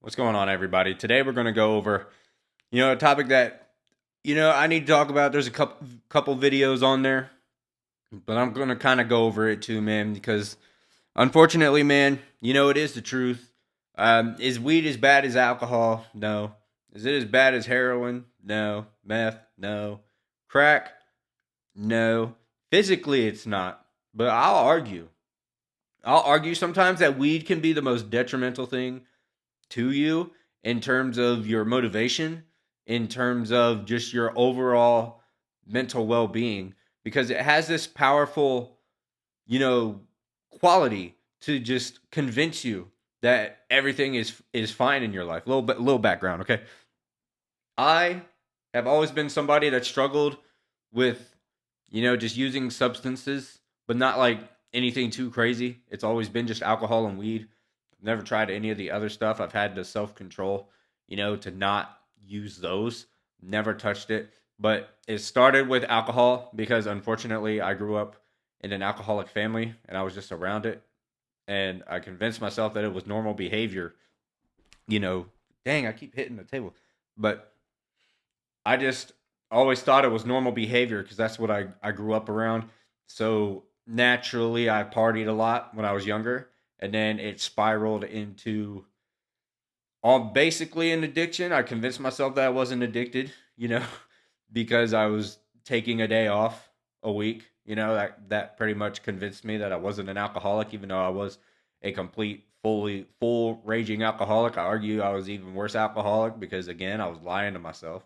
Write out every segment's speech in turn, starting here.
What's going on, everybody? Today we're going to go over, a topic that, I need to talk about. There's a couple videos on there, but I'm going to kind of go over it too, man, because unfortunately, man, it is the truth. Is weed as bad as alcohol? No. Is it as bad as heroin? No. Meth? No. Crack? No. Physically, it's not. But I'll argue sometimes that weed can be the most detrimental thing to you in terms of your motivation, in terms of just your overall mental well being, because it has this powerful, you know, quality to just convince you that everything is fine in your life. Little background, okay? I have always been somebody that struggled with, just using substances, but not like anything too crazy. It's always been just alcohol and weed. I've never tried any of the other stuff. I've had the self control, to not use those. Never touched it. But it started with alcohol because unfortunately I grew up in an alcoholic family and I was just around it. And I convinced myself that it was normal behavior. You know, dang, I keep hitting the table. But I just always thought it was normal behavior because that's what I grew up around. So naturally, I partied a lot when I was younger, and then it spiraled into basically an addiction. I convinced myself that I wasn't addicted, because I was taking a day off a week. That pretty much convinced me that I wasn't an alcoholic, even though I was a complete, full raging alcoholic. I argue I was even worse alcoholic because again I was lying to myself.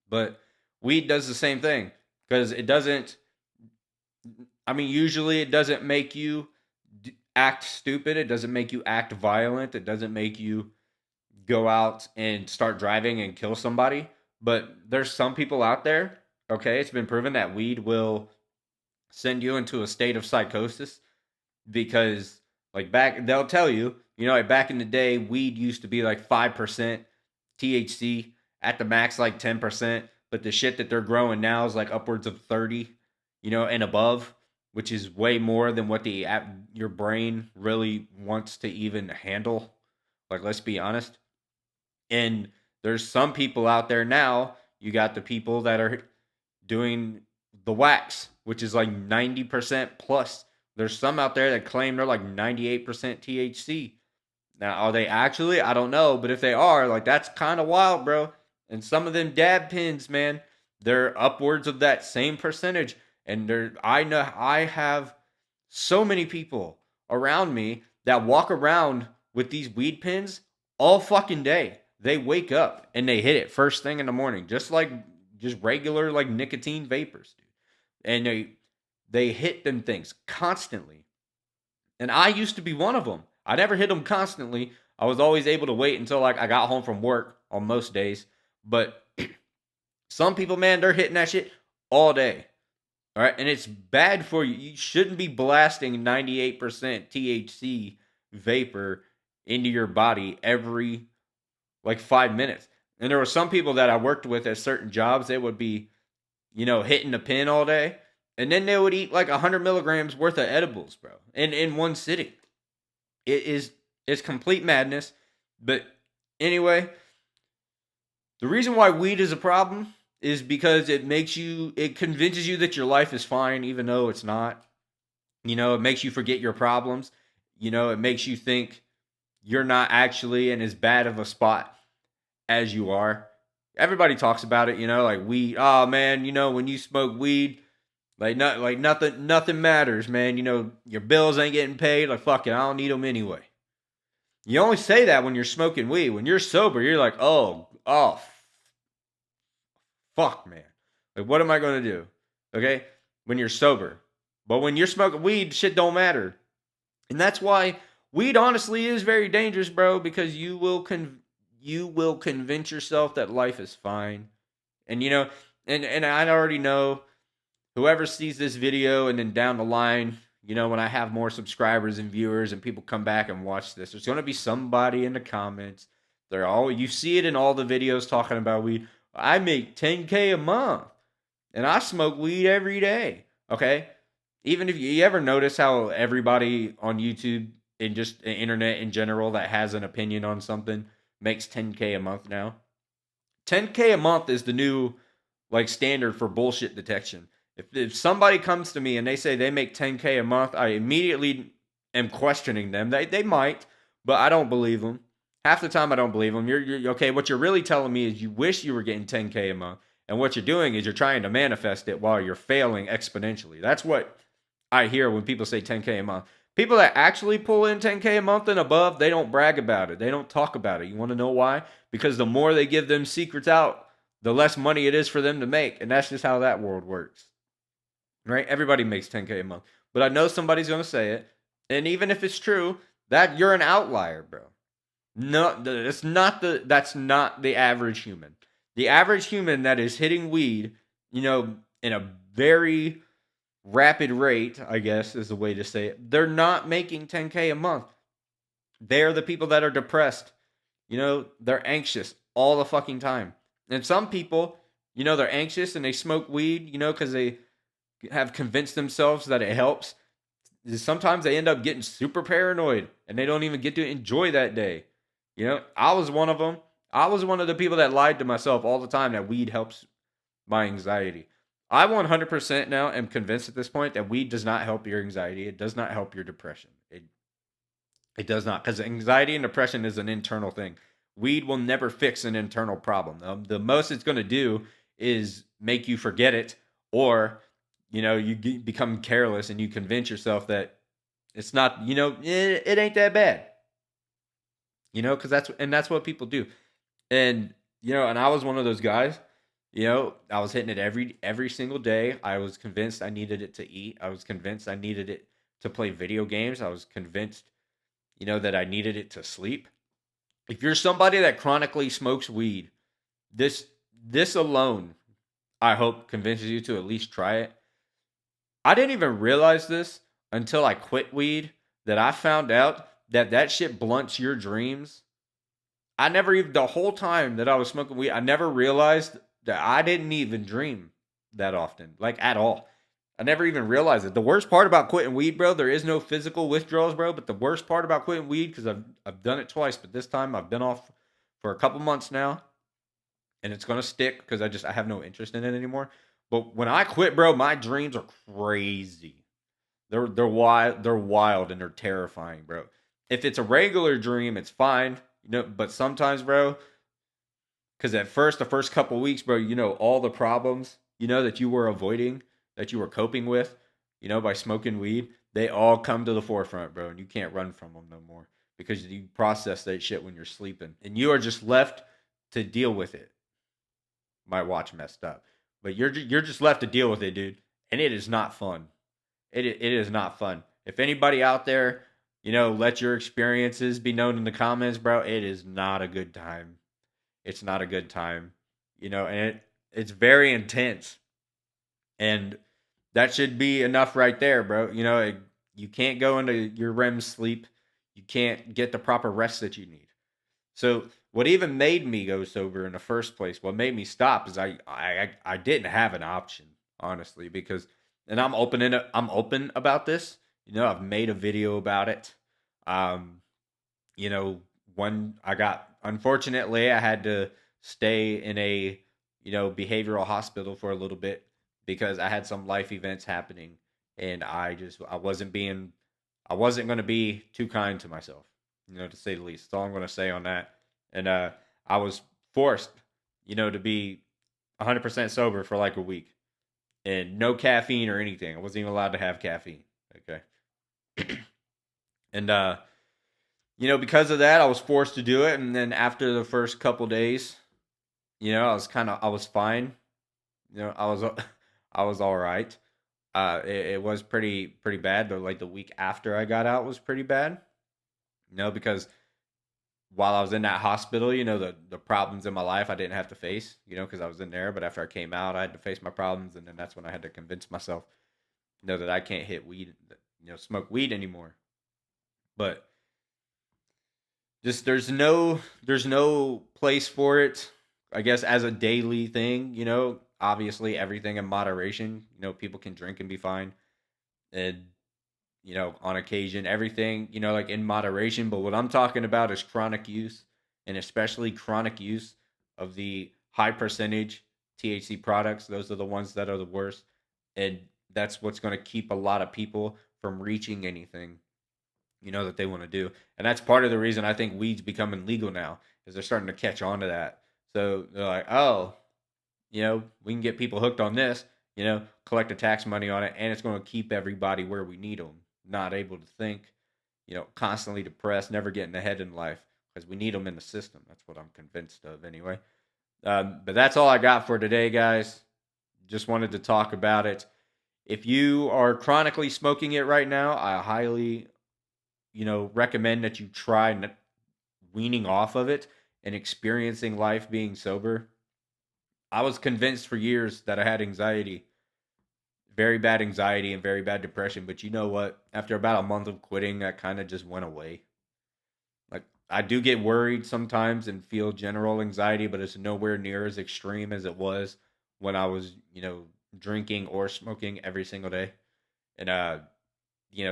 But weed does the same thing because it doesn't. I mean, usually it doesn't make you act stupid. It doesn't make you act violent. It doesn't make you go out and start driving and kill somebody. But there's some people out there. Okay, it's been proven that weed will send you into a state of psychosis because, like they'll tell you, like back in the day, weed used to be like 5% THC at the max, like 10%. But the shit that they're growing now is like upwards of 30, and above, which is way more than what your brain really wants to even handle. Like, let's be honest. And there's some people out there now. You got the people that are doing the wax, which is like 90% plus. There's some out there that claim they're like 98% THC. Now, are they actually? I don't know. But if they are, like, that's kind of wild, bro. And some of them dab pins, man, they're upwards of that same percentage. And I know I have so many people around me that walk around with these weed pins all fucking day. They wake up and they hit it first thing in the morning, just regular like nicotine vapors, dude. And they hit them things constantly. And I used to be one of them. I never hit them constantly. I was always able to wait until like I got home from work on most days. But some people, man, they're hitting that shit all day. All right, and it's bad for you. You shouldn't be blasting 98% THC vapor into your body every like 5 minutes. And there were some people that I worked with at certain jobs. They would be, hitting the pin all day, and then they would eat like 100 milligrams worth of edibles, bro, in one sitting. It's complete madness. But anyway, the reason why weed is a problem is because it convinces you that your life is fine, even though it's not. It makes you forget your problems. It makes you think you're not actually in as bad of a spot as you are. Everybody talks about it, like weed. Oh man, when you smoke weed, like nothing matters, man. Your bills ain't getting paid. Like fuck it, I don't need them anyway. You only say that when you're smoking weed. When you're sober, you're like, oh, fuck, man. Like, what am I going to do? Okay? When you're sober. But when you're smoking weed, shit don't matter. And that's why weed honestly is very dangerous, bro, because you will convince yourself that life is fine. And and I already know whoever sees this video and then down the line, when I have more subscribers and viewers and people come back and watch this, there's going to be somebody in the comments. You see it in all the videos talking about weed. I make 10K a month and I smoke weed every day. Okay? Even if you ever notice how everybody on YouTube in just the internet in general that has an opinion on something makes 10K a month now. 10K a month is the new like standard for bullshit detection. If somebody comes to me and they say they make 10K a month, I immediately am questioning them. They might, but I don't believe them. Half the time I don't believe them. You're okay. What you're really telling me is you wish you were getting 10K a month, and what you're doing is you're trying to manifest it while you're failing exponentially. That's what I hear when people say 10K a month. People that actually pull in 10K a month and above, they don't brag about it. They don't talk about it. You want to know why? Because the more they give them secrets out, the less money it is for them to make. And that's just how that world works. Right? Everybody makes 10K a month. But I know somebody's going to say it. And even if it's true, that you're an outlier, bro. No, that's not the average human. The average human that is hitting weed, in a very rapid rate, I guess is the way to say it. They're not making 10K a month. They're the people that are depressed. They're anxious all the fucking time. And some people, they're anxious and they smoke weed, because they have convinced themselves that it helps. Sometimes they end up getting super paranoid and they don't even get to enjoy that day. I was one of them. I was one of the people that lied to myself all the time that weed helps my anxiety. I 100% now am convinced at this point that weed does not help your anxiety. It does not help your depression. It does not, because anxiety and depression is an internal thing. Weed will never fix an internal problem. The most it's going to do is make you forget it, or you become careless and you convince yourself that it's not. It ain't that bad. Because that's what people do, and and I was one of those guys. I was hitting it every single day. I was convinced I needed it to eat. I was convinced I needed it to play video games. I was convinced, that I needed it to sleep. If you're somebody that chronically smokes weed, this alone, I hope convinces you to at least try it. I didn't even realize this until I quit weed, that I found out that shit blunts your dreams. I never even, the whole time that I was smoking weed, I never realized that I didn't even dream that often, like at all. I never even realized it. The worst part about quitting weed, bro, there is no physical withdrawals, bro. But the worst part about quitting weed, because I've done it twice, but this time I've been off for a couple months now, and it's gonna stick because I have no interest in it anymore. But when I quit, bro, my dreams are crazy. They're wild. They're wild and they're terrifying, bro. If it's a regular dream, it's fine, But sometimes, bro, because at first, the first couple weeks, bro, all the problems, that you were avoiding, that you were coping with, by smoking weed, they all come to the forefront, bro, and you can't run from them no more because you process that shit when you're sleeping, and you are just left to deal with it. My watch messed up, but you're just left to deal with it, dude, and it is not fun. It is not fun. If anybody out there, let your experiences be known in the comments, bro. It is not a good time. It's not a good time, and it's very intense, and that should be enough right there, bro. You can't go into your REM sleep. You can't get the proper rest that you need. So what even made me go sober in the first place, what made me stop, is I didn't have an option, honestly, because, and I'm open about this. I've made a video about it. Um, when I got, unfortunately, I had to stay in a behavioral hospital for a little bit because I had some life events happening, and I wasn't going to be too kind to myself, to say the least. That's all I'm going to say on that. And I was forced, to be 100% sober for like a week, and no caffeine or anything. I wasn't even allowed to have caffeine. Okay. And because of that, I was forced to do it. And then after the first couple days, I was fine. I was I was all right. It was pretty bad, but like the week after I got out was pretty bad. Because while I was in that hospital, the problems in my life I didn't have to face, because I was in there. But after I came out, I had to face my problems, and then that's when I had to convince myself, that I can't hit weed, smoke weed anymore. But just there's no place for it, I guess, as a daily thing. Obviously everything in moderation. People can drink and be fine, and on occasion, everything, like in moderation. But what I'm talking about is chronic use, and especially chronic use of the high percentage THC products. Those are the ones that are the worst. And that's what's going to keep a lot of people from reaching anything, that they want to do. And that's part of the reason I think weed's becoming legal now, is they're starting to catch on to that. So they're like, oh, we can get people hooked on this, collect the tax money on it, and it's going to keep everybody where we need them, not able to think, constantly depressed, never getting ahead in life, because we need them in the system. That's what I'm convinced of, anyway. But that's all I got for today, guys. Just wanted to talk about it. If you are chronically smoking it right now, I highly, recommend that you try weaning off of it and experiencing life being sober. I was convinced for years that I had anxiety, very bad anxiety and very bad depression. But you know what? After about a month of quitting, that kind of just went away. Like, I do get worried sometimes and feel general anxiety, but it's nowhere near as extreme as it was when I was, drinking or smoking every single day. And,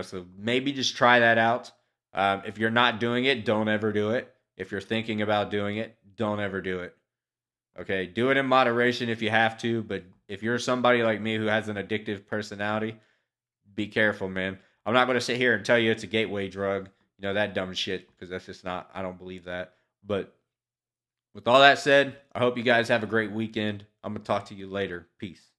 so maybe just try that out. If you're not doing it, don't ever do it. If you're thinking about doing it, don't ever do it. Okay, do it in moderation if you have to, but if you're somebody like me who has an addictive personality, be careful, man. I'm not going to sit here and tell you it's a gateway drug, that dumb shit, because that's just not, I don't believe that. But with all that said, I hope you guys have a great weekend. I'm going to talk to you later. Peace.